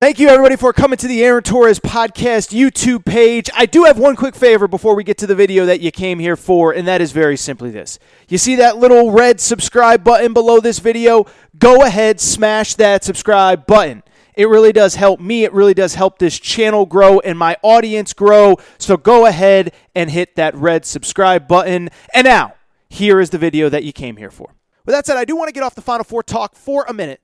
Thank you, everybody, for coming to the Aaron Torres Podcast YouTube page. I do have one quick favor before we get to the video that you came here for, and that is very simply this. You see that little red subscribe button below this video? Go ahead, smash that subscribe button. It really does help me. It really does help this channel grow and my audience grow. So go ahead and hit that red subscribe button. And now, here is the video that you came here for. With that said, I do want to get off the Final Four talk for a minute.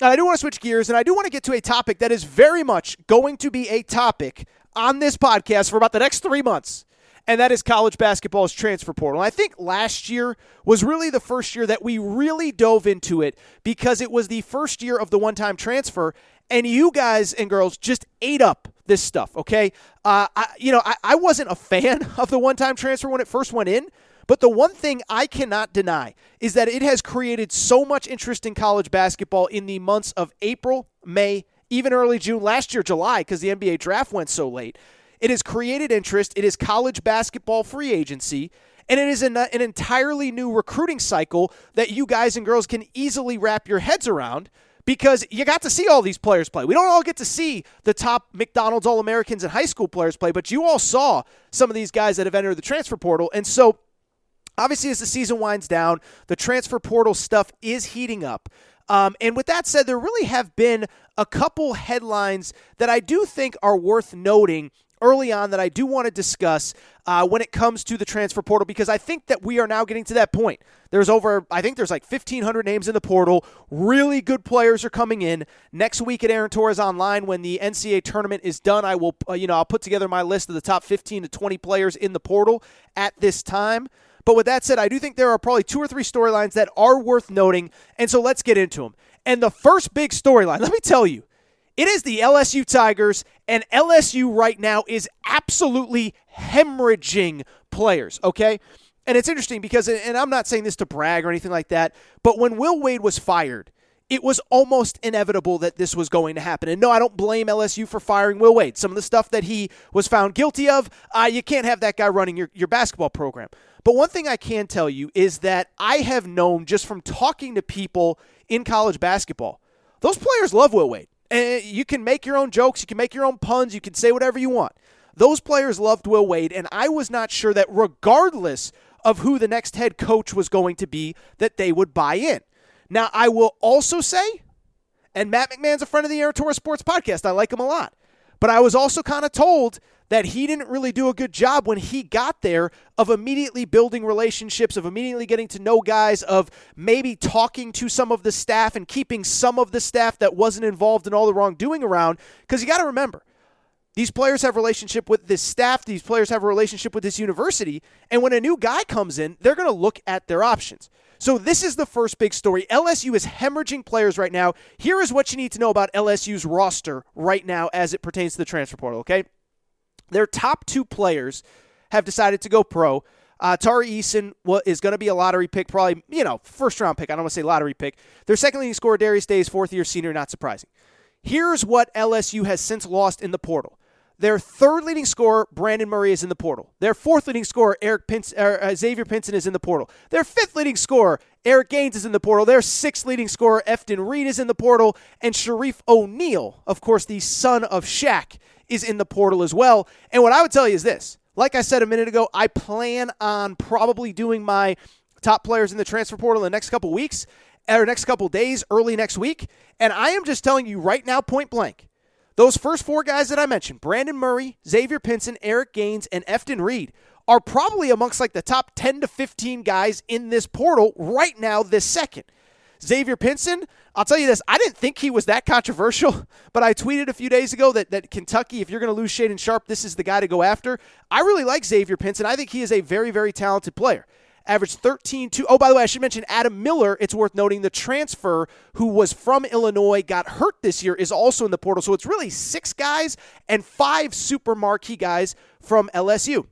Now, I do want to switch gears, and I do want to get to a topic that is very much going to be a topic on this podcast for about the next 3 months, and that is college basketball's transfer portal. And I think last year was really the first year that we really dove into it because it was the first year of the one-time transfer, and you guys and girls just ate up this stuff, okay? I wasn't a fan of the one-time transfer when it first went in, but the one thing I cannot deny is that it has created so much interest in college basketball in the months of April, May, even early June, last year, July, because the NBA draft went so late. It has created interest. It is college basketball free agency, and it is an entirely new recruiting cycle that you guys and girls can easily wrap your heads around because you got to see all these players play. We don't all get to see the top McDonald's All-Americans and high school players play, but you all saw some of these guys that have entered the transfer portal, and so obviously, as the season winds down, the transfer portal stuff is heating up. And with that said, there really have been a couple headlines that I do think are worth noting early on that I do want to discuss when it comes to the transfer portal, because I think that we are now getting to that point. There's like 1,500 names in the portal. Really good players are coming in. Next week at Aaron Torres Online, when the NCAA tournament is done, I will, I'll put together my list of the top 15 to 20 players in the portal at this time. But with that said, I do think there are probably 2 or 3 storylines that are worth noting, and so let's get into them. And the first big storyline, let me tell you, it is the LSU Tigers, and LSU right now is absolutely hemorrhaging players, okay? And it's interesting because, and I'm not saying this to brag or anything like that, but when Will Wade was fired, it was almost inevitable that this was going to happen. And no, I don't blame LSU for firing Will Wade. Some of the stuff that he was found guilty of, you can't have that guy running your basketball program. But one thing I can tell you is that I have known just from talking to people in college basketball, those players love Will Wade. And you can make your own jokes, you can make your own puns, you can say whatever you want. Those players loved Will Wade, and I was not sure that regardless of who the next head coach was going to be, that they would buy in. Now, I will also say, and Matt McMahon's a friend of the Aaron Torres Sports Podcast. I like him a lot. But I was also kind of told that he didn't really do a good job when he got there of immediately building relationships, of immediately getting to know guys, of maybe talking to some of the staff and keeping some of the staff that wasn't involved in all the wrongdoing around. Because you got to remember, these players have a relationship with this staff. These players have a relationship with this university. And when a new guy comes in, they're going to look at their options. So this is the first big story. LSU is hemorrhaging players right now. Here is what you need to know about LSU's roster right now as it pertains to the transfer portal, okay? Their top 2 players have decided to go pro. Tari Eason is going to be a lottery pick, probably, first-round pick. I don't want to say lottery pick. Their second leading scorer, Darius Day, is fourth-year senior, not surprising. Here's what LSU has since lost in the portal. Their third leading scorer, Brandon Murray, is in the portal. Their fourth leading scorer, Xavier Pinson, is in the portal. Their fifth leading scorer, Eric Gaines, is in the portal. Their sixth leading scorer, Efton Reed, is in the portal. And Sharif O'Neal, of course, the son of Shaq, is in the portal as well. And what I would tell you is this. Like I said a minute ago, I plan on probably doing my top players in the transfer portal in the next couple weeks, or next couple days, early next week. And I am just telling you right now, point blank, those first 4 guys that I mentioned, Brandon Murray, Xavier Pinson, Eric Gaines, and Efton Reed, are probably amongst like the top 10 to 15 guys in this portal right now this second. Xavier Pinson, I'll tell you this, I didn't think he was that controversial, but I tweeted a few days ago that Kentucky, if you're going to lose Shaedon Sharpe, this is the guy to go after. I really like Xavier Pinson. I think he is a very, very talented player. Averaged 13-2. Oh, by the way, I should mention Adam Miller. It's worth noting the transfer who was from Illinois, got hurt this year, is also in the portal. So it's really 6 guys and 5 super marquee guys from LSU.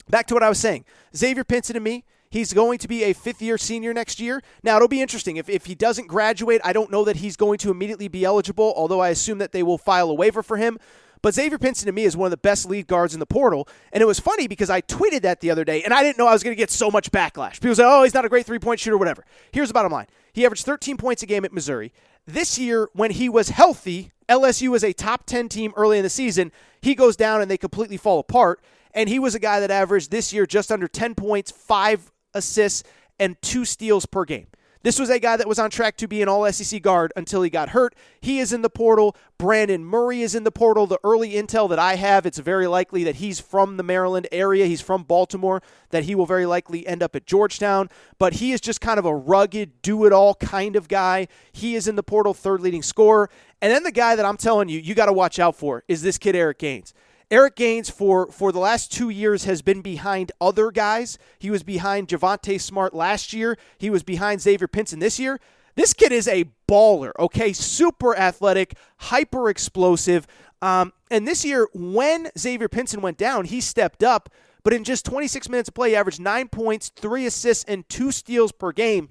Back to what I was saying. Xavier Pinson to me, he's going to be a 5th-year senior next year. Now, it'll be interesting. If he doesn't graduate, I don't know that he's going to immediately be eligible, although I assume that they will file a waiver for him. But Xavier Pinson, to me, is one of the best lead guards in the portal. And it was funny because I tweeted that the other day, and I didn't know I was going to get so much backlash. People say, oh, he's not a great three-point shooter, whatever. Here's the bottom line. He averaged 13 points a game at Missouri, This year, when he was healthy, LSU was a top 10 team early in the season. He goes down and they completely fall apart. And he was a guy that averaged this year just under 10 points, 5 assists, and 2 steals per game. This was a guy that was on track to be an all-SEC guard until he got hurt. He is in the portal. Brandon Murray is in the portal. The early intel that I have, it's very likely that he's from the Maryland area. He's from Baltimore, that he will very likely end up at Georgetown. But he is just kind of a rugged, do-it-all kind of guy. He is in the portal, third leading scorer. And then the guy that I'm telling you got to watch out for is this kid, Eric Gaines. Eric Gaines, for the last 2 years, has been behind other guys. He was behind Javonte Smart last year. He was behind Xavier Pinson this year. This kid is a baller, okay? Super athletic, hyper explosive. And this year, when Xavier Pinson went down, he stepped up. But in just 26 minutes of play, he averaged 9 points, 3 assists, and 2 steals per game.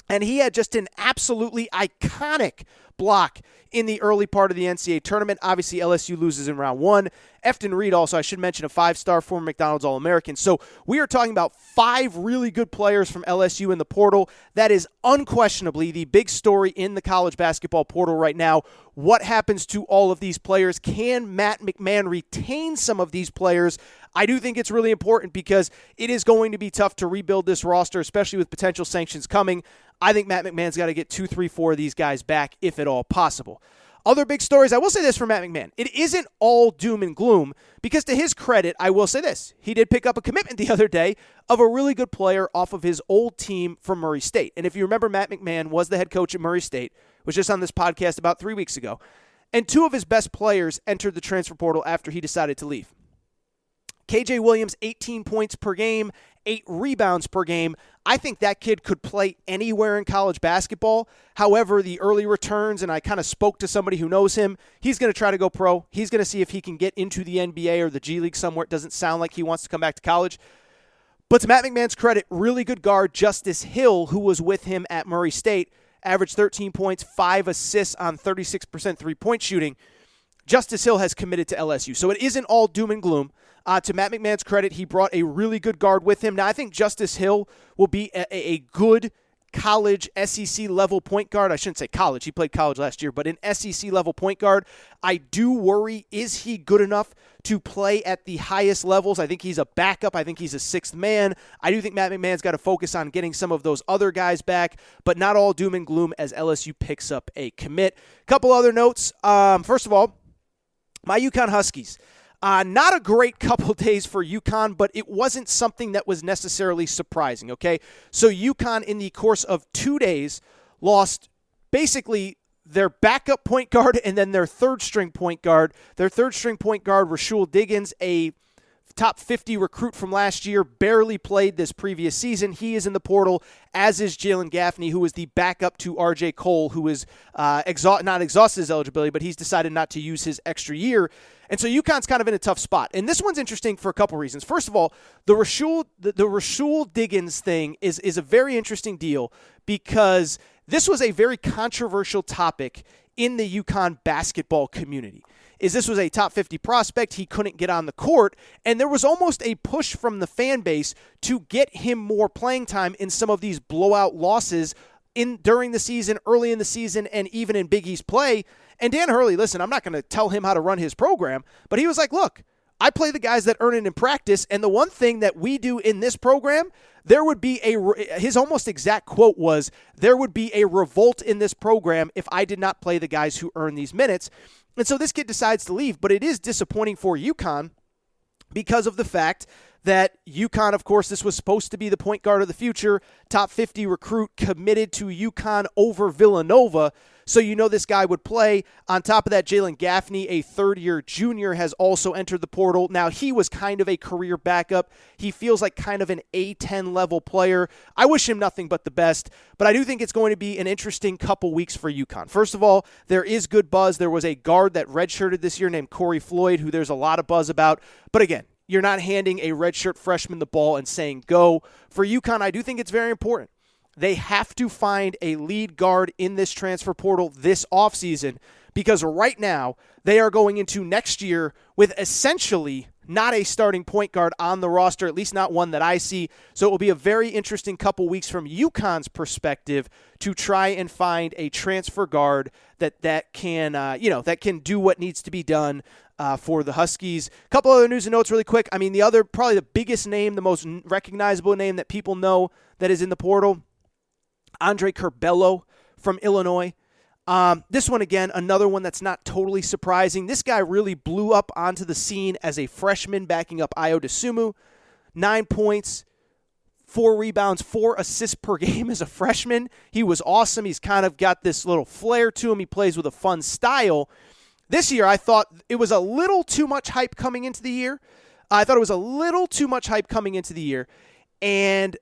And he had just an absolutely iconic block in the early part of the NCAA tournament. Obviously, LSU loses in round 1. Efton Reed also, I should mention, a 5-star former McDonald's All-American. So we are talking about 5 really good players from LSU in the portal. That is unquestionably the big story in the college basketball portal right now. What happens to all of these players? Can Matt McMahon retain some of these players? I do think it's really important because it is going to be tough to rebuild this roster, especially with potential sanctions coming. I think Matt McMahon's got to get 2, 3, 4 of these guys back, if at all possible. Other big stories, I will say this for Matt McMahon. It isn't all doom and gloom because to his credit, I will say this. He did pick up a commitment the other day of a really good player off of his old team from Murray State. And if you remember, Matt McMahon was the head coach at Murray State, was just on this podcast about 3 weeks ago. And 2 of his best players entered the transfer portal after he decided to leave. KJ Williams, 18 points per game, 8 rebounds per game. I think that kid could play anywhere in college basketball. However, the early returns, and I kind of spoke to somebody who knows him, he's going to try to go pro. He's going to see if he can get into the NBA or the G League somewhere. It doesn't sound like he wants to come back to college. But to Matt McMahon's credit, really good guard Justice Hill, who was with him at Murray State, averaged 13 points, 5 assists on 36% three-point shooting. Justice Hill has committed to LSU. So it isn't all doom and gloom. To Matt McMahon's credit, he brought a really good guard with him. Now, I think Justice Hill will be a good college SEC-level point guard. I shouldn't say college. He played college last year, but an SEC-level point guard. I do worry, is he good enough to play at the highest levels? I think he's a backup. I think he's a sixth man. I do think Matt McMahon's got to focus on getting some of those other guys back, but not all doom and gloom as LSU picks up a commit. Couple other notes. First of all, my UConn Huskies. Not a great couple days for UConn, but it wasn't something that was necessarily surprising, okay? So UConn, in the course of 2 days, lost basically their backup point guard and then their third-string point guard. Their third-string point guard, Rashul Diggins, a top 50 recruit from last year, barely played this previous season. He is in the portal, as is Jalen Gaffney, who is the backup to R.J. Cole, who is not exhausted his eligibility, but he's decided not to use his extra year. And so UConn's kind of in a tough spot. And this one's interesting for a couple reasons. First of all, the Rashul Diggins thing is a very interesting deal because this was a very controversial topic in the UConn basketball community. This was a top 50 prospect. He couldn't get on the court, and there was almost a push from the fan base to get him more playing time in some of these blowout losses during the season, early in the season, and even in Big East play. And Dan Hurley, listen, I'm not going to tell him how to run his program, but he was like, look, I play the guys that earn it in practice, and the one thing that we do in this program, there would be his almost exact quote was, there would be a revolt in this program if I did not play the guys who earn these minutes. And so this kid decides to leave, but it is disappointing for UConn because of the fact that UConn, of course, this was supposed to be the point guard of the future, top 50 recruit committed to UConn over Villanova. So you know this guy would play. On top of that, Jalen Gaffney, a third-year junior, has also entered the portal. Now, he was kind of a career backup. He feels like kind of an A10 level player. I wish him nothing but the best, but I do think it's going to be an interesting couple weeks for UConn. First of all, there is good buzz. There was a guard that redshirted this year named Corey Floyd, who there's a lot of buzz about. But again, you're not handing a redshirt freshman the ball and saying go. For UConn, I do think it's very important. They have to find a lead guard in this transfer portal this offseason because right now they are going into next year with essentially not a starting point guard on the roster, at least not one that I see. So it will be a very interesting couple weeks from UConn's perspective to try and find a transfer guard that can that can do what needs to be done for the Huskies. A couple other news and notes really quick. I mean, probably the biggest name, the most recognizable name that people know that is in the portal, Andre Curbelo from Illinois. This one, again, another one that's not totally surprising. This guy really blew up onto the scene as a freshman backing up Ayo Dosunmu. 9 points, 4 rebounds, 4 assists per game as a freshman. He was awesome. He's kind of got this little flair to him. He plays with a fun style. This year, I thought it was a little too much hype coming into the year. And,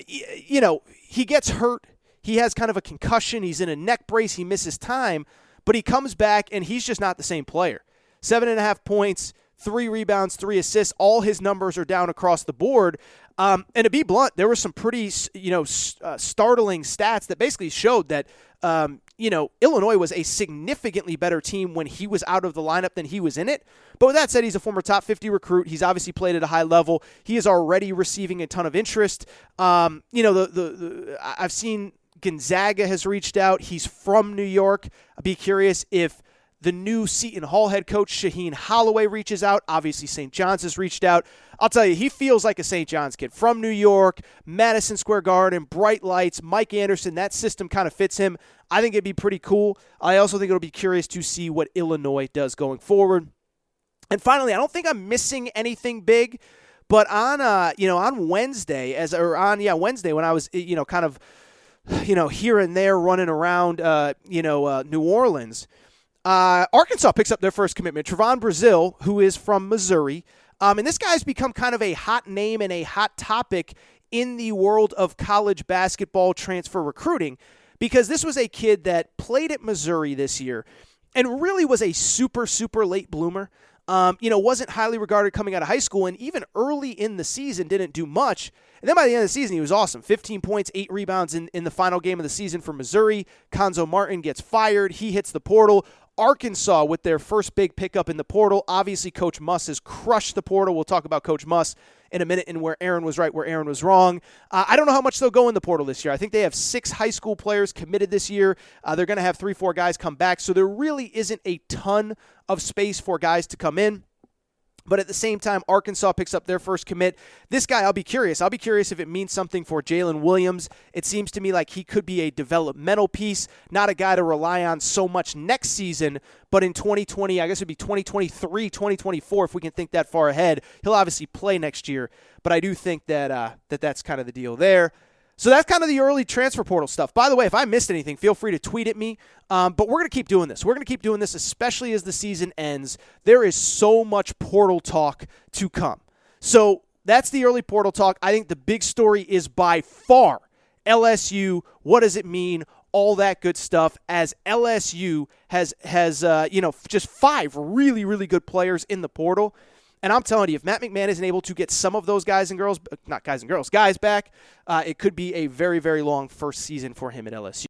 he gets hurt. He has kind of a concussion. He's in a neck brace. He misses time, but he comes back, and he's just not the same player. 7.5 points, 3 rebounds, 3 assists. All his numbers are down across the board. And to be blunt, there were some pretty, startling stats that basically showed that, Illinois was a significantly better team when he was out of the lineup than he was in it. But with that said, he's a former top 50 recruit. He's obviously played at a high level. He is already receiving a ton of interest. I've seen Gonzaga has reached out. He's from New York. I'd be curious if the new Seton Hall head coach, Shaheen Holloway, reaches out. Obviously, St. John's has reached out. I'll tell you, he feels like a St. John's kid. From New York, Madison Square Garden, bright lights, Mike Anderson, that system kind of fits him. I think it'd be pretty cool. I also think it'll be curious to see what Illinois does going forward. And finally, I don't think I'm missing anything big, but on Wednesday, when I was, here and there running around, New Orleans, Arkansas picks up their first commitment. Trevon Brazile, who is from Missouri. And this guy's become kind of a hot name and a hot topic in the world of college basketball transfer recruiting, because this was a kid that played at Missouri this year and really was a super, super late bloomer. Wasn't highly regarded coming out of high school, and even early in the season didn't do much. And then by the end of the season, he was awesome. 15 points, 8 rebounds in the final game of the season for Missouri. Konzo Martin gets fired. He hits the portal. Arkansas with their first big pickup in the portal. Obviously, Coach Muss has crushed the portal. We'll talk about Coach Muss in a minute and where Aaron was right, where Aaron was wrong. I don't know how much they'll go in the portal this year. I think they have 6 high school players committed this year. They're going to have 3-4 guys come back, so there really isn't a ton of space for guys to come in. But at the same time, Arkansas picks up their first commit. This guy, I'll be curious. I'll be curious if it means something for Jalen Williams. It seems to me like he could be a developmental piece, not a guy to rely on so much next season. But in 2020, I guess it would be 2023, 2024, if we can think that far ahead. He'll obviously play next year. But I do think that that's kind of the deal there. So that's kind of the early transfer portal stuff. By the way, if I missed anything, feel free to tweet at me. But we're going to keep doing this. We're going to keep doing this, especially as the season ends. There is so much portal talk to come. So that's the early portal talk. I think the big story is by far LSU. What does it mean? All that good stuff, as LSU has just 5 really, really good players in the portal. And I'm telling you, if Matt McMahon isn't able to get some of those guys back, it could be a very, very long first season for him at LSU.